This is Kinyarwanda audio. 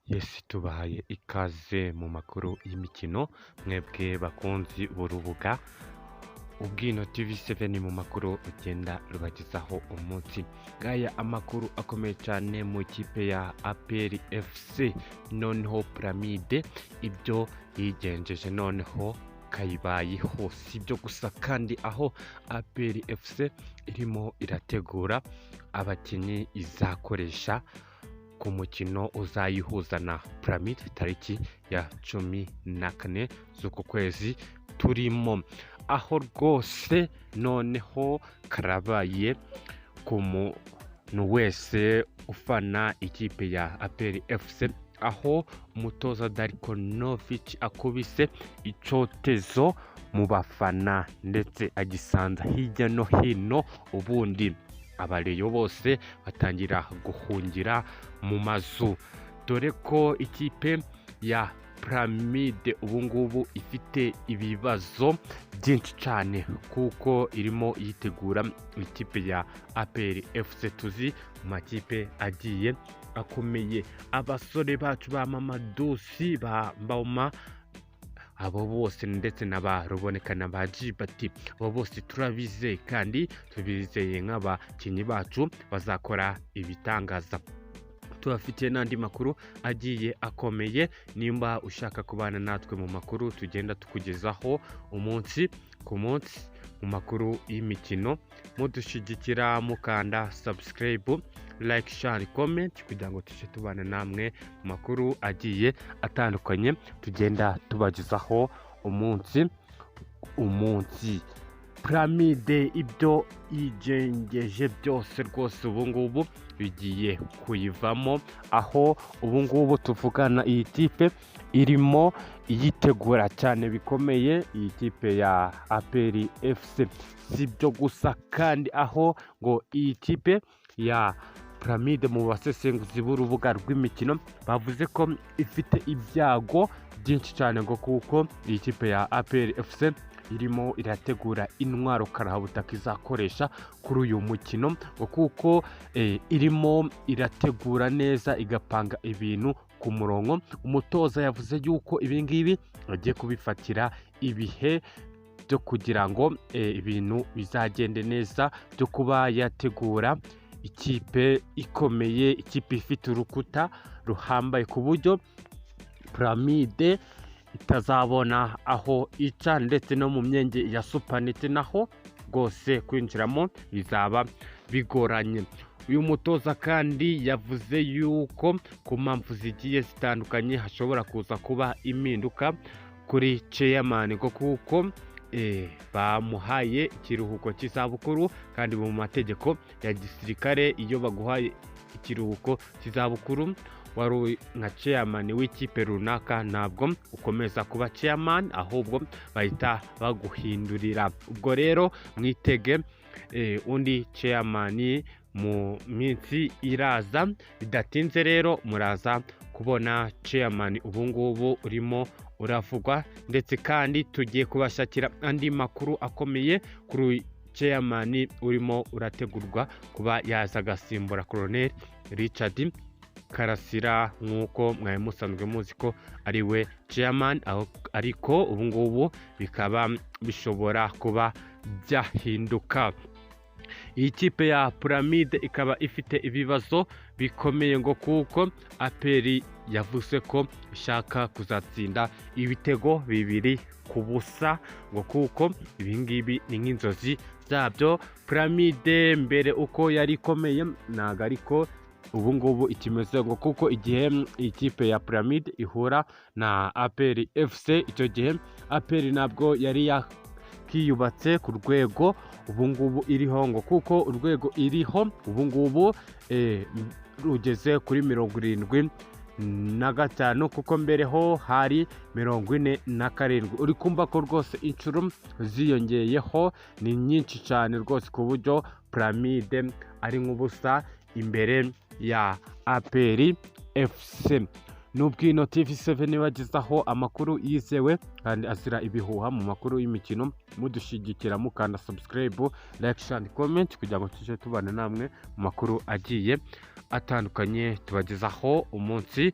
Yesi tubahaye ikaze mu makuru y'imikino mwebwe bakunzi b'urubuga Ubwino TV7 mu makuru ugenda rubagezaho umunsi ngaya amakuru akomeye cyane mu ikipe ya APR FC noneho Pyramide ibyo yigenjeje noneho kayibayeho sibyo gusa kandi aho APR FC irimo irategura abakinnyi izakoresha ku mukino uzayihuza na Pyramide tariki ya 14 z'uku kwezi turimo, aho rwose noneho karabaye ku muntu wese ufana ikipe ya APR FC, aho umutoza Darko Novic akubise icotezo mu bafana ndetse agisanza hirya no hino, ubundi abareyo bose batangira guhungira mu mazu, dore ko ikipe ya Pyramide ubungubu ifite ibibazo byinshi cyane kuko irimo yitegura ikipe ya APR FC. Tuzi mu makipe agiye akomeye, abasore bacu ba Mamadusi ba Mboma abo bose ndetse n'abaruboneka na ba Jibati, abo bose turabizeye kandi tubizeye nk'abakinnyi bacu bazakora ibitangaza. Tubafitiye n'andi makuru agiye akomeye, nimba ushaka kubana natwe mu makuru tugenda tukugezaho umunsi ku munsi mu makuru y'imikino, mudushigikira mukanda subscribe, like, share, comment kugira ngo tuje tubana namwe mu makuru agiye atandukanye tugenda tubagezaho umunsi. Pyramide ibyo yigengeje byose rwose ubungubu bigiye kuyivamo, aho ubungubu tuvugana iyi kipe irimo iyitegura cyane bikomeye, iyi kipe ya APR FC. Sibyo gusa kandi aho ngo iyi kipe ya Pyramide mu basesenguzi b'urubuga rw'imikino bavuze ko ifite ibyago byinshi cyane ngo kuko iyi kipe ya APR FC irimo irategura intwaro karahabutaka izakoresha kuri uyu mukino ngo kuko irimo irategura neza igapanga ibintu ku murongo. Umutoza yavuze yuko ibingibi agiye kubifatira ibihe byo kugira ngo ibintu bizagende neza, byo kuba yategura ikipe ikomeye, ikipe ifite urukuta ruhambaye ku buryo Pyramide itazabona aho ica, ndetse no mu myenge ya supanete naho rwose kwinjiramo bizaba bigoranye. Uyu mutoza kandi yavuze yuko ku mpamvu zigiye zitandukanye hashobora kuza kuba impinduka kuri chairman ngo kuko bamuhaye ikiruhuko cy'izabukuru, kandi mu mategeko ya gisirikare iyo baguhaye ikiruhuko cy'izabukuru wari nka chairman w'ikipe runaka ntabwo ukomeza kuba chairman, ahubwo bahita baguhindurira. Ubwo rero mwitege undi chairman mu minsi iraza, bidatinze rero muraza kubona chairman ubungubu urimo uravugwa, ndetse kandi tugiye kubashakira andi makuru akomeye kuri chairman urimo urategurwa kuba yaza agasimbura Colonel Richard Karasira nk'uko mwari musanzwe muzi ko ari we chairman, ariko ubungubu bikaba bishobora kuba byahinduka. Iyi kipe ya Pyramide ikaba ifite ibibazo bikomeye ngo kuko APR yavuze ko ishaka kuzatsinda ibitego 2-0 ngo kuko ibingibi ni nk'inzozi zabyo. Pyramide mbere uko yari ikomeye ntago ariko ubungubu ikimeze ngo kuko igihe ikipe ya Pyramide ihura na APR FC, icyo gihe APR ntabwo yari yakiyubatse ku rwego ubungubu iriho ngo kuko urwego iriho ubungubu rugeze kuri 75 kuko mbere ho hari 47. uri kumva ko rwose inshuro ziyongeyeho ni nyinshi cyane rwose ku buryo Pyramide ari nk'ubusa imbere ya APR FC. N'Ubwino TV7 bagezaho amakuru yizewe kandi azira ibihuha mu makuru y'imikino, mudushigikira mukanda subscribe, like, share, comment kugira ngo tuje tubana namwe mu makuru agiye atandukanye tubagezaho umunsi